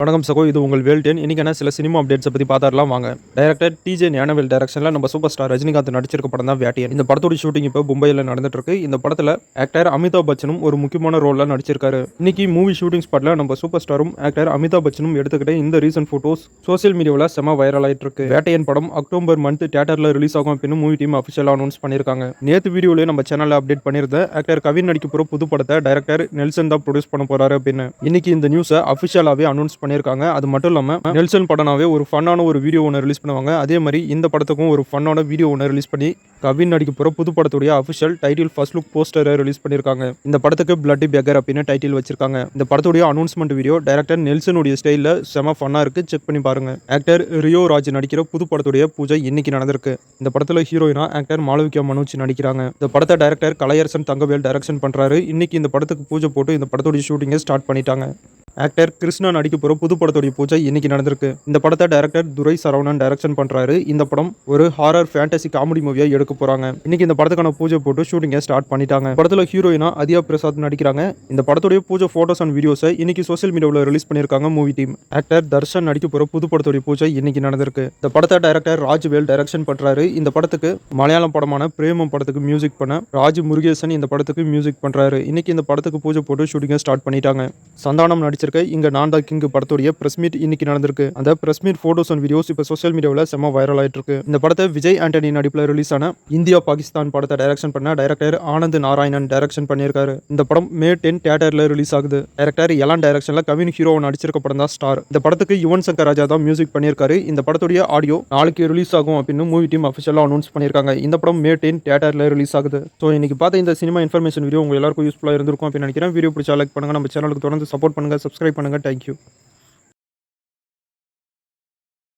வணக்கம் சகோ, இது உங்கள் வேல்டேன். இன்னைக்கான சில சினிமா அப்டேட்ஸை பற்றி பார்த்துடலாம் வாங்க. டைரக்டர் டிஜே ஞானவேல் டைரக்ஷனில் நம்ம சூப்பர் ஸ்டார் ரஜினிகாந்த் நடிச்சிருக்க படம் தான் வேட்டையன். இந்த படத்தோட ஷூட்டிங் இப்போ மும்பையில் நடந்துட்டு இருக்கு. இந்த படத்தில் ஆக்டர் அமிதாப் பச்சனும் ஒரு முக்கியமான ரோலில் நடிச்சிருக்காரு. இன்னைக்கு மூவி ஷூட்டிங் ஸ்பாட்ல நம்ம சூப்பர் ஸ்டாரும் ஆக்டர் அமிதாப் பச்சனும் எடுத்துக்கிட்ட இந்த ரீசன்ட் போட்டோஸ் சோசியல் மீடியாவில் செம வைரல் ஆயிட்டு இருக்கு. வேட்டையன் படம் அக்டோபர் மந்த் தியேட்டர்ல ரிலீஸ் ஆகும் அப்படின்னு மூவி டீம் அஃபிஷியலாக அனௌன்ஸ் பண்ணியிருக்காங்க. நேற்று வீடியோலேயே நம்ம சேனலில் அப்டேட் பண்ணியிருந்தேன். ஆக்டர் கவின் நடிக்க போகிற புது படத்தை டைரக்டர் நெல்சன் தான் ப்ரொடியூஸ் பண்ண போறாரு அப்படின்னு. இன்னைக்கு இந்த நியூஸை அஃபிஷியலாகவே அனௌன்ஸ் பண்ணியிருக்காங்க. அது மட்டும் இல்லாம நெல்சன் படனாவே ஒரு ஃபன்னான ஒரு வீடியோ ஒன்று ரிலீஸ் பண்ணுவாங்க. அதே மாதிரி இந்த படத்துக்கும் ஒரு ஃபன்னான வீடியோ ஒன்று ரிலீஸ் பண்ணி கவின் நடிக்க போற புது படத்துடைய அஃபிஷியல் டைட்டில் ஃபர்ஸ்ட் லுக் போஸ்டரை ரிலீஸ் பண்ணியிருக்காங்க. இந்த படத்துக்கு பிளட்டி பெக்கர் அப்படின்னு டைட்டில் வச்சிருக்காங்க. இந்த படத்துடைய அனௌன்ஸ்மெண்ட் வீடியோ டைரக்டர் நெல்சனுடைய ஸ்டைலில் செம ஃபன்னா இருக்கு. செக் பண்ணி பாருங்க. ஆக்டர் ரியோ ராஜ் நடிக்கிற புது படத்துடைய பூஜை இன்னைக்கு நடந்திருக்கு. இந்த படத்துல ஹீரோயினா ஆக்டர் மாளவிகா மனோஜ் நடிக்கிறாங்க. இந்த படத்தை டைரக்டர் கலையரசன் தங்கவேல் டைரக்ஷன் பண்றாரு. இன்னைக்கு இந்த படத்துக்கு பூஜை போட்டு இந்த படத்துடைய ஷூட்டிங்கை ஸ்டார்ட் பண்ணிட்டாங்க. ஆக்டர் கிருஷ்ணா நடிக்க போகிற புது படத்துடைய பூஜை இன்னைக்கு நடந்திருக்கு. இந்த படத்தை டைரக்டர் துரை சரவணன் டைரக்ஷன் பண்றாரு. இந்த படம் ஒரு ஹாரர் ஃபேண்டசி காமெடி மூவியா எடுக்க போறாங்க. இன்னைக்கு இந்த படத்துக்கான பூஜை போட்டு ஷூட்டிங்கை ஸ்டார்ட் பண்ணிட்டாங்க. படத்துல ஹீரோயினா அதியா பிரசாத் நடிக்கிறாங்க. இந்த படத்துடைய பூஜை போட்டோஸ் அண்ட் வீடியோஸை இன்னைக்கு சோசியல் மீடியாவில் ரிலீஸ் பண்ணியிருக்காங்க மூவி டீம். ஆக்டர் தர்ஷன் நடிக்க போகிற புது படத்துடைய பூஜை இன்னைக்கு நடந்திருக்கு. இந்த படத்தை டைரக்டர் ராஜ்வேல் டைரக்ஷன் பண்றாரு. இந்த படத்துக்கு மலையாளம் படமான பிரேமம் படத்துக்கு மியூசிக் பண்ண ராஜ் முருகேசன் இந்த படத்துக்கு மியூசிக் பண்றாரு. இன்னைக்கு இந்த படத்துக்கு பூஜை போட்டு ஷூட்டிங்கை ஸ்டார்ட் பண்ணிட்டாங்க. சந்தானம் நடிச்சிருக்க இங்க நான் தான் கிங் படத்துடைய பிரஸ் மீட் இன்னைக்கு நடந்திருக்கு. அந்த press meet photos and videos இப்போ சோசியல் மீடியாவில் செம வைரல் ஆயிட்டு இருக்கு. இந்த படத்தை விஜய் ஆண்டனி நடிப்பில் ரிலீஸ் ஆன இந்தியா பாகிஸ்தான் படத்தை டைரக்ஷன் பண்ண டைரக்டர் ஆனந்த் நாராயணன் டைரக்ஷன் பண்ணியிருக்காரு. இந்த படம் மே 10 தியேட்டர்ல ரிலீஸ் ஆகுது. டைரக்டர் எலான் டைரக்ஷன்ல கவின் ஹீரோ நடிச்சிருக்க படம் தான் ஸ்டார். இந்த படத்துக்கு யுவன் சங்கர் ராஜா தான் மியூசிக் பண்ணியிருக்காரு. இந்த படத்துடைய ஆடியோ நாளைக்கு ரிலீஸ் ஆகும் அப்படின்னு மூவி டீம் அஃபிஷியலாக அனௌன்ஸ் பண்ணியிருக்காங்க. இந்த படம் மே 10 தியேட்டர்ல ரிலீஸ் ஆகுது. ஸோ இன்னைக்கு பார்த்த இந்த சினிமா இன்ஃபர்மேஷன் வீடியோ உங்க எல்லாருக்கும் யூஸ்ஃபுல்லாக இருந்திருக்கும் அப்படின்னு நினைக்கிறேன். வீடியோ பிடிச்சா லைக் பண்ணுங்க, நம்ம சேனலுக்கு தொடர்ந்து சப்போர்ட் பண்ணுங்க, சப்ஸ்கிரைப் பண்ணுங்க. தேங்க்யூ.